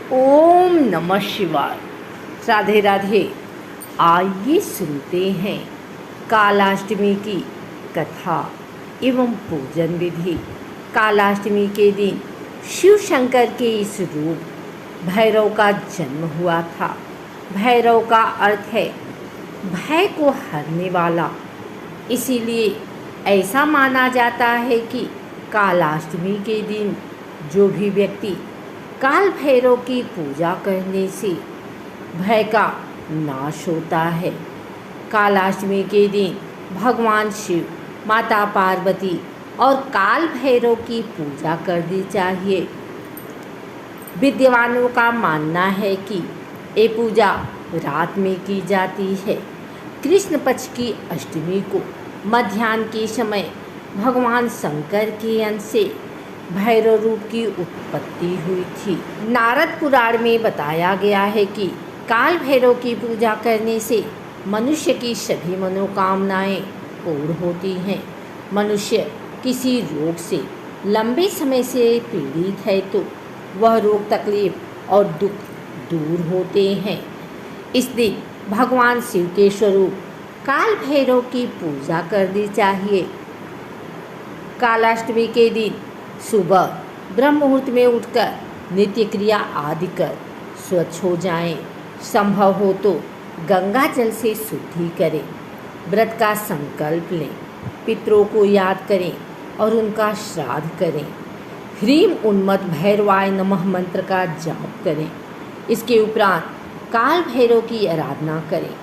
ओम नमः शिवाय। राधे राधे। आइए सुनते हैं कालाष्टमी की कथा एवं पूजन विधि। कालाष्टमी के दिन शिव शंकर के इस रूप भैरव का जन्म हुआ था। भैरव का अर्थ है भय को हरने वाला। इसीलिए ऐसा माना जाता है कि कालाष्टमी के दिन जो भी व्यक्ति काल भैरव की पूजा करने से भय का नाश होता है। कालाष्टमी के दिन भगवान शिव, माता पार्वती और काल भैरव की पूजा करनी चाहिए। विद्वानों का मानना है कि ये पूजा रात में की जाती है। कृष्ण पक्ष की अष्टमी को मध्याह्न के समय भगवान शंकर के अंश से भैरव रूप की उत्पत्ति हुई थी। नारद पुराण में बताया गया है कि काल भैरव की पूजा करने से मनुष्य की सभी मनोकामनाएं पूर्ण होती हैं। मनुष्य किसी रोग से लंबे समय से पीड़ित है तो वह रोग, तकलीफ और दुख दूर होते हैं। इस दिन भगवान शिव के स्वरूप काल भैरव की पूजा करनी चाहिए। कालाष्टमी के दिन सुबह ब्रह्म मुहूर्त में उठकर नित्य क्रिया आदि कर स्वच्छ हो जाएं। संभव हो तो गंगा जल से शुद्धि करें। व्रत का संकल्प लें। पितरों को याद करें और उनका श्राद्ध करें। ह्रीम उन्मत्त भैरवाय नमः मंत्र का जाप करें। इसके उपरांत काल भैरव की आराधना करें।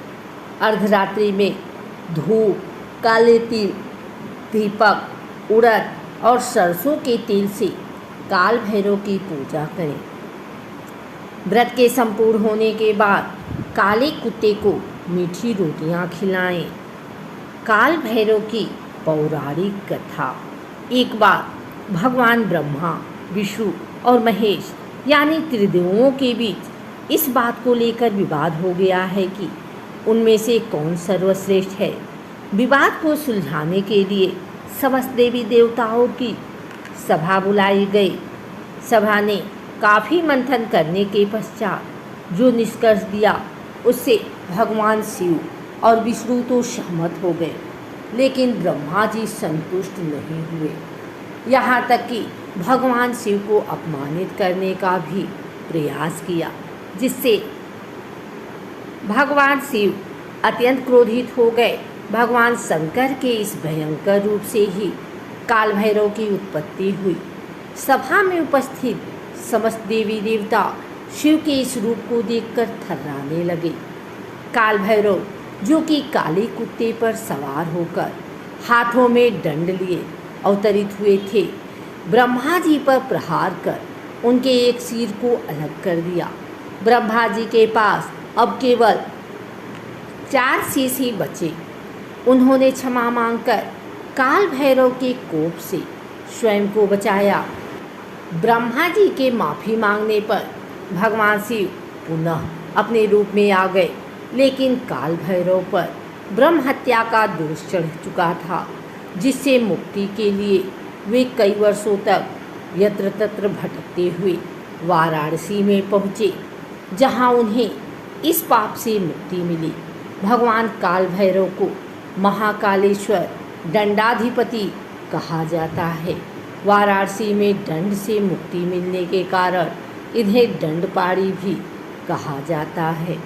अर्धरात्रि में धूप, काले तिल, दीपक, उड़द और सरसों के तेल से काल भैरव की पूजा करें। व्रत के संपूर्ण होने के बाद काले कुत्ते को मीठी रोटियां खिलाएं। काल भैरव की पौराणिक कथा। एक बार भगवान ब्रह्मा, विष्णु और महेश यानी त्रिदेवों के बीच इस बात को लेकर विवाद हो गया है कि उनमें से कौन सर्वश्रेष्ठ है। विवाद को सुलझाने के लिए समस्त देवी देवताओं की सभा बुलाई गई। सभा ने काफ़ी मंथन करने के पश्चात जो निष्कर्ष दिया उससे भगवान शिव और विष्णु तो सहमत हो गए, लेकिन ब्रह्मा जी संतुष्ट नहीं हुए। यहाँ तक कि भगवान शिव को अपमानित करने का भी प्रयास किया, जिससे भगवान शिव अत्यंत क्रोधित हो गए। भगवान शंकर के इस भयंकर रूप से ही काल भैरव की उत्पत्ति हुई। सभा में उपस्थित समस्त देवी देवता शिव के इस रूप को देखकर थर्राने लगे। काल भैरव जो कि काले कुत्ते पर सवार होकर हाथों में दंड लिए अवतरित हुए थे, ब्रह्मा जी पर प्रहार कर उनके एक सिर को अलग कर दिया। ब्रह्मा जी के पास अब केवल 4 शीश ही बचे। उन्होंने क्षमा मांगकर काल भैरव के कोप से स्वयं को बचाया। ब्रह्मा जी के माफ़ी मांगने पर भगवान शिव पुनः अपने रूप में आ गए, लेकिन काल भैरव पर ब्रह्म हत्या का दोष चढ़ चुका था, जिससे मुक्ति के लिए वे कई वर्षों तक यत्र तत्र भटकते हुए वाराणसी में पहुँचे, जहाँ उन्हें इस पाप से मुक्ति मिली। भगवान काल भैरव को महाकालेश्वर दंडाधिपति कहा जाता है। वाराणसी में दंड से मुक्ति मिलने के कारण इन्हें दंडपाणी भी कहा जाता है।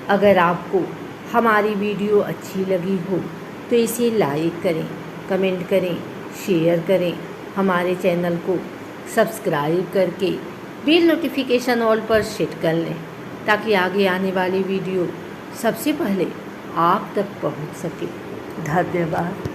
अगर आपको हमारी वीडियो अच्छी लगी हो तो इसे लाइक करें, कमेंट करें, शेयर करें। हमारे चैनल को सब्सक्राइब करके बेल नोटिफिकेशन ऑल पर सेट कर लें, ताकि आगे आने वाली वीडियो सबसे पहले आप तक पहुंच सके। धन्यवाद।